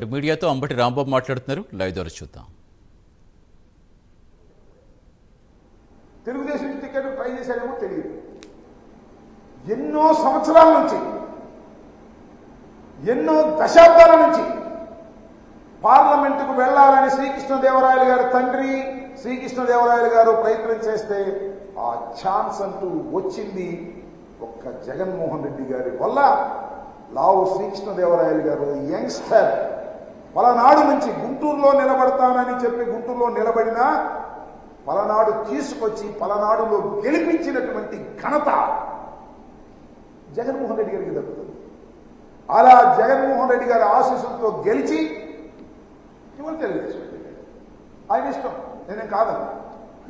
మీడియాతో అంబటి రాంబాబు మాట్లాడుతున్నారు. లైవ్ ద్వారా చూద్దాం. తెలుగుదేశం టికెట్ ట్రై చేశాడేమో తెలియదు. ఎన్నో సంవత్సరాల నుంచి, ఎన్నో దశాబ్దాల నుంచి పార్లమెంటుకు వెళ్లాలని శ్రీకృష్ణదేవరాయలు గారి తండ్రి శ్రీకృష్ణదేవరాయలు గారు ప్రయత్నం చేస్తే ఆ ఛాన్స్ అంటూ వచ్చింది ఒక్క జగన్మోహన్ రెడ్డి గారి వల్ల. లావు శ్రీకృష్ణదేవరాయలు గారు యంగ్స్టర్ పలనాడు నుంచి గుంటూరులో నిలబడతానని చెప్పి గుంటూరులో నిలబడినా పలనాడు తీసుకొచ్చి పలనాడులో గెలిపించినటువంటి ఘనత జగన్మోహన్ రెడ్డి గారికి దక్కుతుంది. అలా జగన్మోహన్ రెడ్డి గారి ఆశీస్సులతో గెలిచి ఇవాళ తెలుగుదేశం ఆయన ఇష్టం, నేనేం కాదన్నా.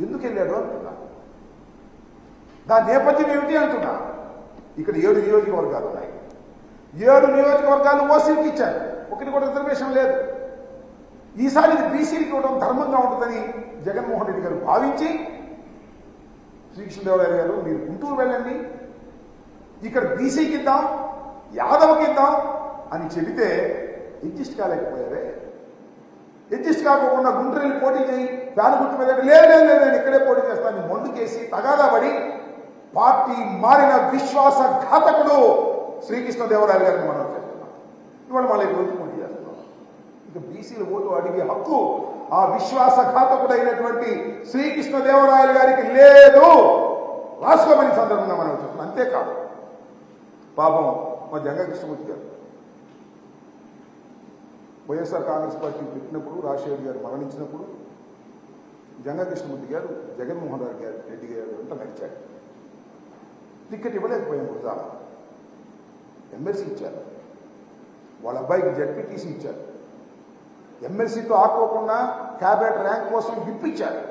ఎందుకు వెళ్ళాడు అంటున్నా, దాని నేపథ్యం ఏమిటి అంటున్నా. ఇక్కడ 7 నియోజకవర్గాలు ఉన్నాయి. 7 నియోజకవర్గాలు ఓసీకి ఇచ్చారు, ఒకటి కూడా రిజర్వేషన్ లేదు. ఈసారి ఇది బీసీకి ఇవ్వడం ధర్మంగా ఉంటుందని జగన్మోహన్ రెడ్డి గారు భావించి శ్రీకృష్ణదేవరాయలు గారు మీరు గుంటూరు వెళ్ళండి, ఇక్కడ బీసీకి ఇద్దాం, యాదవ్కి ఇద్దాం అని చెబితే అడ్జస్ట్ కాలేకపోయారే. అడ్జస్ట్ కాకుండా గుంటూరు వెళ్ళి పోటీ చేయి, ఫ్యాన్ గుర్తు మీద లేదు నేను ఇక్కడే పోటీ చేస్తాను మొండుకేసి తగాదా పడి పార్టీ మారిన విశ్వాసఘాతకుడు శ్రీకృష్ణదేవరాయలు గారిని మనం చేస్తున్నాం. ఇవాళ మళ్ళీ రోజు పోటీ చేస్తున్నాం. ఇక బీసీల ఓటు అడిగే హక్కు ఆ విశ్వాసఘాతకుడైనటువంటి శ్రీకృష్ణదేవరాయలు గారికి లేదు. రాసుకోమని సందర్భంగా మనం చూస్తున్నాం. అంతేకాదు, పాపం మా జంగా కృష్ణమూర్తి గారు వైఎస్ఆర్ కాంగ్రెస్ పార్టీ పెట్టినప్పుడు, రాజశేఖర్ గారు మరణించినప్పుడు జంగా కృష్ణమూర్తి గారు జగన్మోహన్ రెడ్డి గారు అంతా నడిచాడు. టికెట్ ఇవ్వలేకపోయాం. గుజరాత్ ఎమ్మెల్సీ ఇచ్చారు, వాళ్ళ అబ్బాయికి జడ్పీటీసీ ఇచ్చారు. ఎమ్మెల్సీతో ఆకోకుండా క్యాబినెట్ ర్యాంక్ కోసం ఇప్పించారు.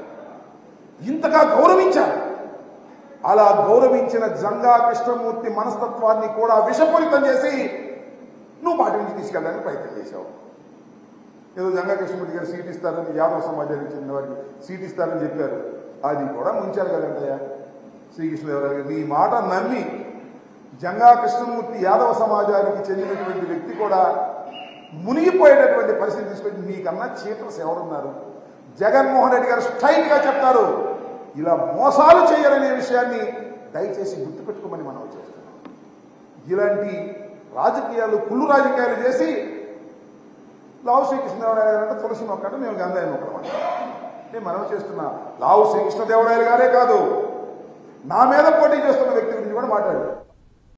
ఇంతగా గౌరవించారు. అలా గౌరవించిన జంగా కృష్ణమూర్తి మనస్తత్వాన్ని కూడా విషపూరితం చేసి నువ్వు పార్టీ నుంచి తీసుకెళ్ళడానికి ప్రయత్నం చేశావు. ఏదో జంగా కృష్ణమూర్తి గారు సీట్ ఇస్తారని, యాదవ సమాజానికి చెందిన వారికి సీట్ ఇస్తారని చెప్పారు. అది కూడా ముంచారు కదంటయ్యా శ్రీకృష్ణదేవరాయలు గారు. నీ మాట నమ్మి జంగా కృష్ణమూర్తి యాదవ సమాజానికి చెందినటువంటి వ్యక్తి కూడా మునిగిపోయేటటువంటి పరిస్థితి తీసుకొచ్చి మీకన్నా చీటర్స్ ఎవరున్నారు? జగన్మోహన్ రెడ్డి గారు స్ట్రైట్ గా చెప్తారు, ఇలా మోసాలు చేయరనే విషయాన్ని దయచేసి గుర్తుపెట్టుకోమని మనం చేస్తున్నాం. ఇలాంటి రాజకీయాలు, కుళ్ళు రాజకీయాలు చేసి లావు శ్రీకృష్ణదేవరాయలు గారు అంటే తులసి మొక్కట, మేము గంధాయి మొక్కడం. నేను మనం చేస్తున్నా లావు శ్రీకృష్ణదేవరాయలు గారే కాదు, నా మీద పోటీ చేస్తున్న వ్యక్తి గురించి కూడా మాట్లాడారు.